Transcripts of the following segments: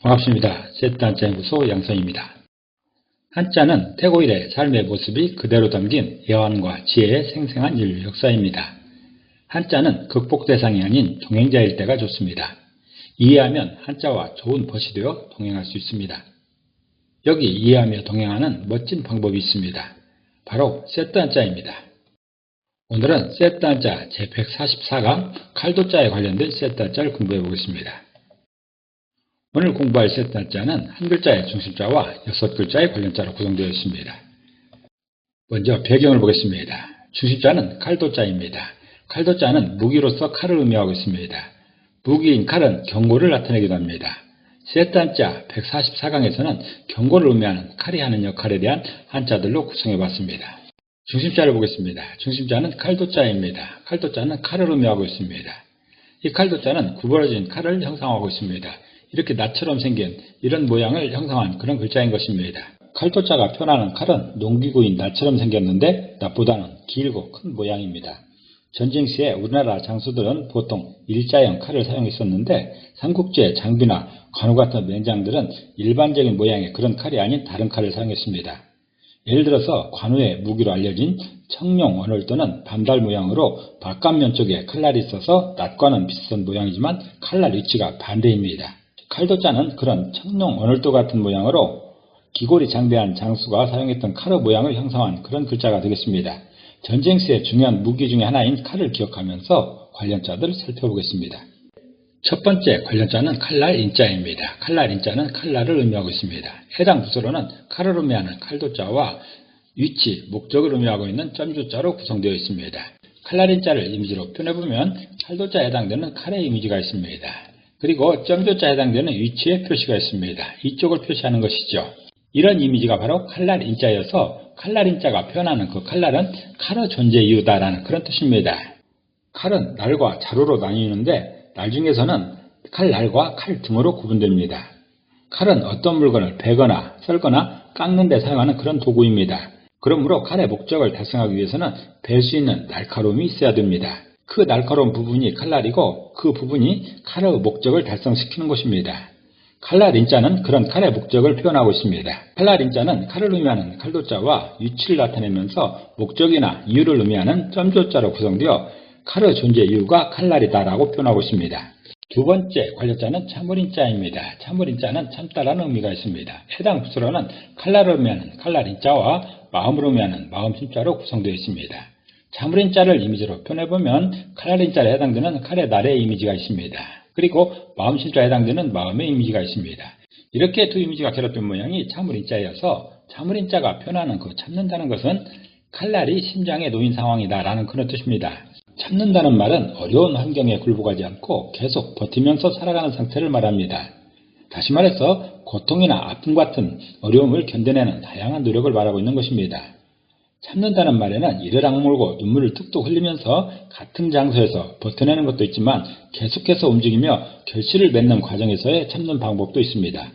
반갑습니다. 세트한자연구소 양성입니다. 한자는 태고일의 삶의 모습이 그대로 담긴 애환과 지혜의 생생한 인류 역사입니다. 한자는 극복 대상이 아닌 동행자일 때가 좋습니다. 이해하면 한자와 좋은 벗이 되어 동행할 수 있습니다. 여기 이해하며 동행하는 멋진 방법이 있습니다. 바로 세트한자입니다. 오늘은 세트한자 제144강 칼도자에 관련된 세트한자를 공부해 보겠습니다. 오늘 공부할 세트한자는 한 글자의 중심자와 6글자의 관련자로 구성되어 있습니다. 먼저 배경을 보겠습니다. 중심자는 칼도자입니다. 칼도자는 무기로서 칼을 의미하고 있습니다. 무기인 칼은 경고를 나타내기도 합니다. 세트한자 144강에서는 경고를 의미하는 칼이 하는 역할에 대한 한자들로 구성해 봤습니다. 중심자를 보겠습니다. 중심자는 칼도자입니다. 칼도자는 칼을 의미하고 있습니다. 이 칼도자는 구부러진 칼을 형상하고 있습니다. 이렇게 낫처럼 생긴 이런 모양을 형성한 그런 글자인 것입니다. 칼도자가 표현하는 칼은 농기구인 낫처럼 생겼는데 낫보다는 길고 큰 모양입니다. 전쟁 시에 우리나라 장수들은 보통 일자형 칼을 사용했었는데 삼국지의 장비나 관우 같은 명장들은 일반적인 모양의 그런 칼이 아닌 다른 칼을 사용했습니다. 예를 들어서 관우의 무기로 알려진 청룡 원월도는 반달 모양으로 바깥면 쪽에 칼날이 있어서 낫과는 비슷한 모양이지만 칼날 위치가 반대입니다. 칼도자는 그런 청룡 원월도 같은 모양으로 기골이 장대한 장수가 사용했던 칼의 모양을 형성한 그런 글자가 되겠습니다. 전쟁 시의 중요한 무기 중에 하나인 칼을 기억하면서 관련자들을 살펴보겠습니다. 첫 번째 관련자는 칼날 인자입니다. 칼날 인자는 칼날을 의미하고 있습니다. 해당 부서로는 칼을 의미하는 칼도자와 위치, 목적을 의미하고 있는 점주자로 구성되어 있습니다. 칼날 인자를 이미지로 표현해보면 칼도자에 해당되는 칼의 이미지가 있습니다. 그리고 점조자에 해당되는 위치의 표시가 있습니다. 이쪽을 표시하는 것이죠. 이런 이미지가 바로 칼날 인자여서 칼날 인자가 표현하는 그 칼날은 칼의 존재 이유다라는 그런 뜻입니다. 칼은 날과 자루로 나뉘는데 날 중에서는 칼날과 칼등으로 구분됩니다. 칼은 어떤 물건을 베거나 썰거나 깎는 데 사용하는 그런 도구입니다. 그러므로 칼의 목적을 달성하기 위해서는 벨 수 있는 날카로움이 있어야 됩니다. 그 날카로운 부분이 칼날이고 그 부분이 칼의 목적을 달성시키는 것입니다. 칼날 인자는 그런 칼의 목적을 표현하고 있습니다. 칼날 인자는 칼을 의미하는 칼도자와 위치를 나타내면서 목적이나 이유를 의미하는 점조자로 구성되어 칼의 존재 이유가 칼날이다라고 표현하고 있습니다. 두 번째 관련자는 참을인자입니다. 참을인자는 참다라는 의미가 있습니다. 해당 부서로는 칼날을 의미하는 칼날인자와 마음을 의미하는 마음심자로 구성되어 있습니다. 참을인자를 이미지로 표현해보면 칼날인자에 해당되는 칼의 날의 이미지가 있습니다. 그리고 마음심자에 해당되는 마음의 이미지가 있습니다. 이렇게 두 이미지가 결합된 모양이 참을인자여서 참을인자가 표현하는 그 참는다는 것은 칼날이 심장에 놓인 상황이다라는 그런 뜻입니다. 참는다는 말은 어려운 환경에 굴복하지 않고 계속 버티면서 살아가는 상태를 말합니다. 다시 말해서 고통이나 아픔 같은 어려움을 견뎌내는 다양한 노력을 말하고 있는 것입니다. 참는다는 말에는 이를 악물고 눈물을 뚝뚝 흘리면서 같은 장소에서 버텨내는 것도 있지만 계속해서 움직이며 결실을 맺는 과정에서의 참는 방법도 있습니다.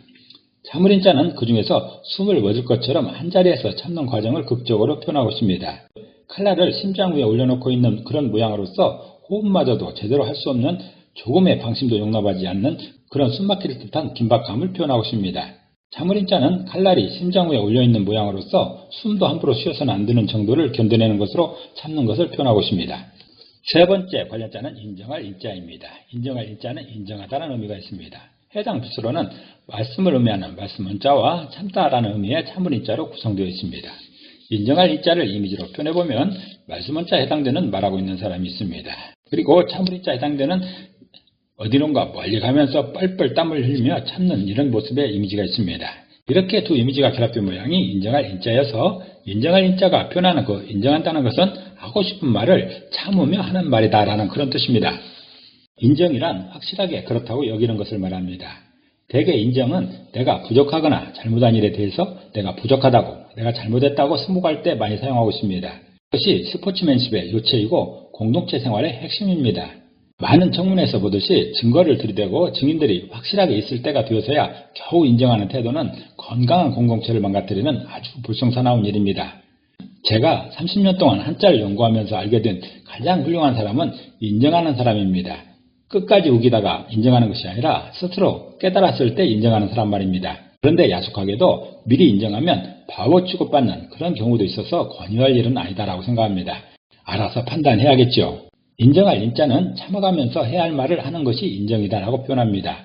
참을인자는 그 중에서 숨을 멎을 것처럼 한자리에서 참는 과정을 극적으로 표현하고 있습니다. 칼날을 심장 위에 올려놓고 있는 그런 모양으로서 호흡마저도 제대로 할 수 없는 조금의 방심도 용납하지 않는 그런 숨막힐 듯한 긴박감을 표현하고 있습니다. 참을인자는 칼날이 심장 위에 올려있는 모양으로서 숨도 함부로 쉬어서는 안 되는 정도를 견뎌내는 것으로 참는 것을 표현하고 있습니다. 세 번째 관련자는 인정할 인자입니다. 인정할 인자는 인정하다는 의미가 있습니다. 해당 부서로는 말씀을 의미하는 말씀원자와 참다라는 의미의 참을인자로 구성되어 있습니다. 인정할 인자를 이미지로 표현해보면 말씀원자에 해당되는 말하고 있는 사람이 있습니다. 그리고 참을인자에 해당되는 어디론가 멀리 가면서 뻘뻘 땀을 흘리며 참는 이런 모습의 이미지가 있습니다. 이렇게 두 이미지가 결합된 모양이 인정할 인자여서 인정할 인자가 표현하는 그 인정한다는 것은 하고 싶은 말을 참으며 하는 말이다라는 그런 뜻입니다. 인정이란 확실하게 그렇다고 여기는 것을 말합니다. 대개 인정은 내가 부족하거나 잘못한 일에 대해서 내가 부족하다고, 내가 잘못했다고 승복할 때 많이 사용하고 있습니다. 이것이 스포츠맨십의 요체이고 공동체 생활의 핵심입니다. 많은 청문회에서 보듯이 증거를 들이대고 증인들이 확실하게 있을 때가 되어서야 겨우 인정하는 태도는 건강한 공동체를 망가뜨리는 아주 불성사나운 일입니다. 제가 30년 동안 한자를 연구하면서 알게 된 가장 훌륭한 사람은 인정하는 사람입니다. 끝까지 우기다가 인정하는 것이 아니라 스스로 깨달았을 때 인정하는 사람 말입니다. 그런데 야속하게도 미리 인정하면 바보 취급받는 그런 경우도 있어서 권유할 일은 아니다라고 생각합니다. 알아서 판단해야겠죠. 인정할 인자는 참아가면서 해야 할 말을 하는 것이 인정이다라고 표현합니다.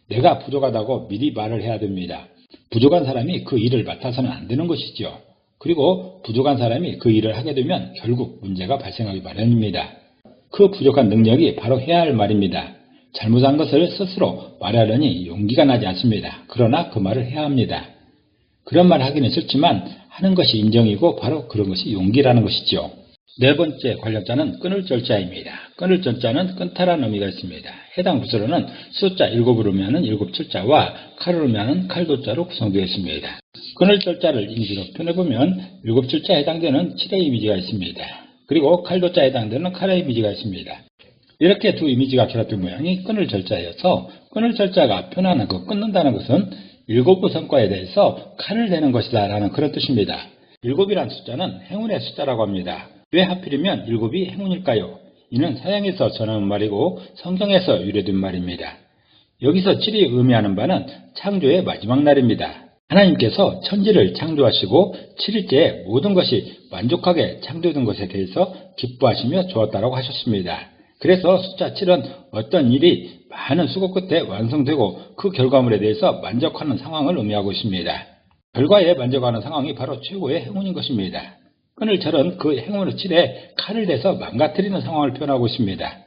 내가 부족하다고 미리 말을 해야 됩니다. 부족한 사람이 그 일을 맡아서는 안 되는 것이죠. 그리고 부족한 사람이 그 일을 하게 되면 결국 문제가 발생하기 마련입니다. 그 부족한 능력이 바로 해야 할 말입니다. 잘못한 것을 스스로 말하려니 용기가 나지 않습니다. 그러나 그 말을 해야 합니다. 그런 말 하기는 싫지만 하는 것이 인정이고 바로 그런 것이 용기라는 것이죠. 네 번째 관련자는 끊을 절자입니다. 끊을 절자는 끊다라는 의미가 있습니다. 해당 부서로는 숫자 7으로 의미하는 7철자와 칼을 의미하는 칼도자로 구성되어 있습니다. 끊을 절자를 이미지로 표현해보면 7철자에 해당되는 7의 이미지가 있습니다. 그리고 칼도자에 해당되는 칼의 이미지가 있습니다. 이렇게 두 이미지가 결합된 모양이 끊을 절자여서 끊을 절자가 표현하는 그 끊는다는 것은 7의 성과에 대해서 칼을 대는 것이다 라는 그런 뜻입니다. 7이란 숫자는 행운의 숫자라고 합니다. 왜 하필이면 7이 행운일까요? 이는 서양에서 전해온 말이고 성경에서 유래된 말입니다. 여기서 7이 의미하는 바는 창조의 마지막 날입니다. 하나님께서 천지를 창조하시고 7일째에 모든 것이 만족하게 창조된 것에 대해서 기뻐하시며 좋았다고 하셨습니다. 그래서 숫자 7은 어떤 일이 많은 수고 끝에 완성되고 그 결과물에 대해서 만족하는 상황을 의미하고 있습니다. 결과에 만족하는 상황이 바로 최고의 행운인 것입니다. 끊을 절은 그 행운의 7에 칼을 대서 망가뜨리는 상황을 표현하고 있습니다.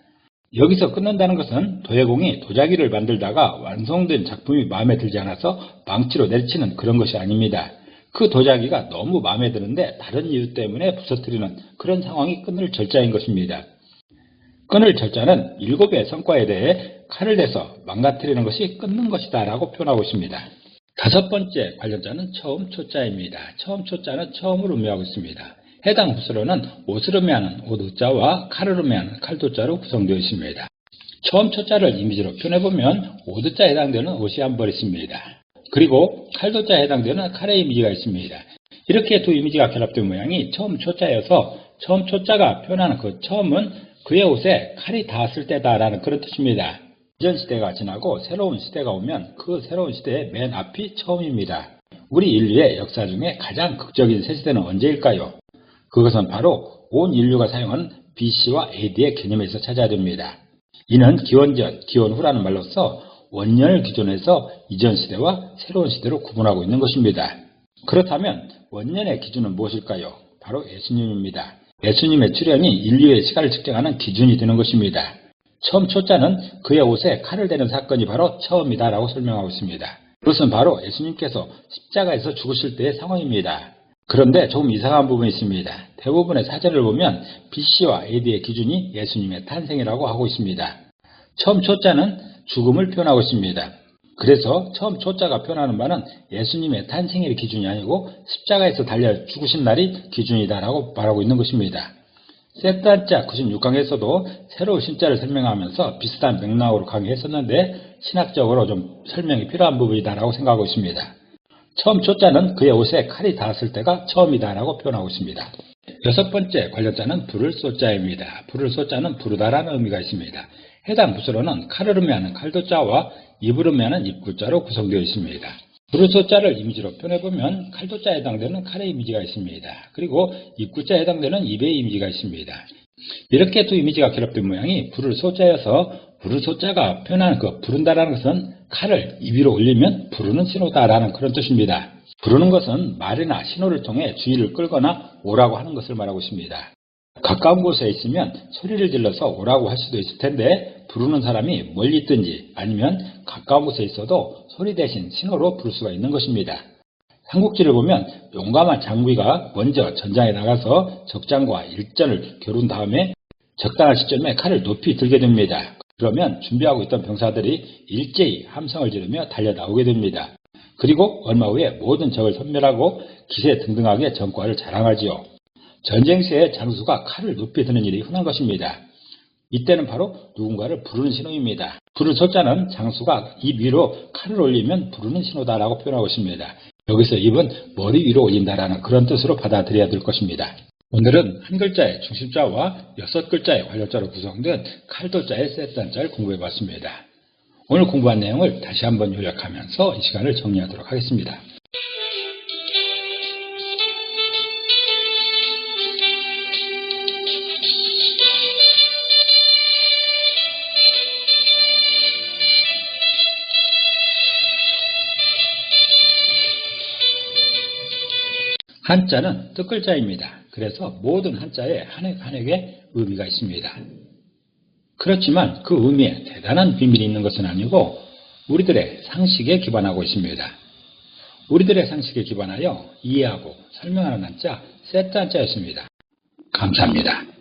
여기서 끊는다는 것은 도예공이 도자기를 만들다가 완성된 작품이 마음에 들지 않아서 망치로 내리치는 그런 것이 아닙니다. 그 도자기가 너무 마음에 드는데 다른 이유 때문에 부서뜨리는 그런 상황이 끊을 절자인 것입니다. 끊을 절자는 7의 성과에 대해 칼을 대서 망가뜨리는 것이 끊는 것이다 라고 표현하고 있습니다. 다섯 번째 관련자는 처음 초자입니다. 처음 초자는 처음을 의미하고 있습니다. 해당 부서로는 옷을 의미하는 옷자와 칼을 의미하는 칼도자로 구성되어 있습니다. 처음 초자를 이미지로 표현해보면 옷자에 해당되는 옷이 한 벌 있습니다. 그리고 칼도자에 해당되는 칼의 이미지가 있습니다. 이렇게 두 이미지가 결합된 모양이 처음 초자여서 처음 초자가 표현하는 그 처음은 그의 옷에 칼이 닿았을 때다라는 그런 뜻입니다. 이전 시대가 지나고 새로운 시대가 오면 그 새로운 시대의 맨 앞이 처음입니다. 우리 인류의 역사 중에 가장 극적인 새 시대는 언제일까요? 그것은 바로 온 인류가 사용하는 BC와 AD의 개념에서 찾아야 됩니다. 이는 기원전, 기원후라는 말로써 원년을 기준해서 이전 시대와 새로운 시대로 구분하고 있는 것입니다. 그렇다면 원년의 기준은 무엇일까요? 바로 예수님입니다. 예수님의 출현이 인류의 시간을 측정하는 기준이 되는 것입니다. 처음 초자는 그의 옷에 칼을 대는 사건이 바로 처음이다 라고 설명하고 있습니다. 그것은 바로 예수님께서 십자가에서 죽으실 때의 상황입니다. 그런데 조금 이상한 부분이 있습니다. 대부분의 사전을 보면 BC와 AD의 기준이 예수님의 탄생이라고 하고 있습니다. 처음 초자는 죽음을 표현하고 있습니다. 그래서 처음 초자가 표현하는 바는 예수님의 탄생의 기준이 아니고 십자가에서 달려 죽으신 날이 기준이다라고 말하고 있는 것입니다. 세트한자 96강에서도 새로운 신자를 설명하면서 비슷한 맥락으로 강의했었는데 신학적으로 좀 설명이 필요한 부분이다라고 생각하고 있습니다. 처음 초자는 그의 옷에 칼이 닿았을 때가 처음이다라고 표현하고 있습니다. 여섯 번째 관련자는 부를 쏘자입니다. 부를 쏘자는 부르다라는 의미가 있습니다. 해당 부서로는 칼을 의미하는 칼도자와 입을 의미하는 입구자로 구성되어 있습니다. 부를 쏘자를 이미지로 표현해보면 칼도자에 해당되는 칼의 이미지가 있습니다. 그리고 입구자에 해당되는 입의 이미지가 있습니다. 이렇게 두 이미지가 결합된 모양이 부를 쏘자여서 부를 쏘자가 표현하는 그 부른다라는 것은 칼을 입 위로 올리면 부르는 신호다라는 그런 뜻입니다. 부르는 것은 말이나 신호를 통해 주의를 끌거나 오라고 하는 것을 말하고 있습니다. 가까운 곳에 있으면 소리를 질러서 오라고 할 수도 있을 텐데 부르는 사람이 멀리 있든지 아니면 가까운 곳에 있어도 소리 대신 신호로 부를 수가 있는 것입니다. 삼국지를 보면 용감한 장비가 먼저 전장에 나가서 적장과 일전을 겨룬 다음에 적당한 시점에 칼을 높이 들게 됩니다. 그러면 준비하고 있던 병사들이 일제히 함성을 지르며 달려나오게 됩니다. 그리고 얼마 후에 모든 적을 섬멸하고 기세 등등하게 전과를 자랑하지요. 전쟁 시에 장수가 칼을 높이 드는 일이 흔한 것입니다. 이때는 바로 누군가를 부르는 신호입니다. 부를 쏘자는 장수가 입 위로 칼을 올리면 부르는 신호다라고 표현하고 있습니다. 여기서 입은 머리 위로 올린다라는 그런 뜻으로 받아들여야 될 것입니다. 오늘은 한 글자의 중심자와 6글자의 관료자로 구성된 칼도자의 셋단자를 공부해봤습니다. 오늘 공부한 내용을 다시 한번 요약하면서 이 시간을 정리하도록 하겠습니다. 한자는 뜻글자입니다. 그래서 모든 한자에 한 획 한 획에 의미가 있습니다. 그렇지만 그 의미에 대단한 비밀이 있는 것은 아니고 우리들의 상식에 기반하고 있습니다. 우리들의 상식에 기반하여 이해하고 설명하는 한자, 셋자 한자였습니다. 감사합니다.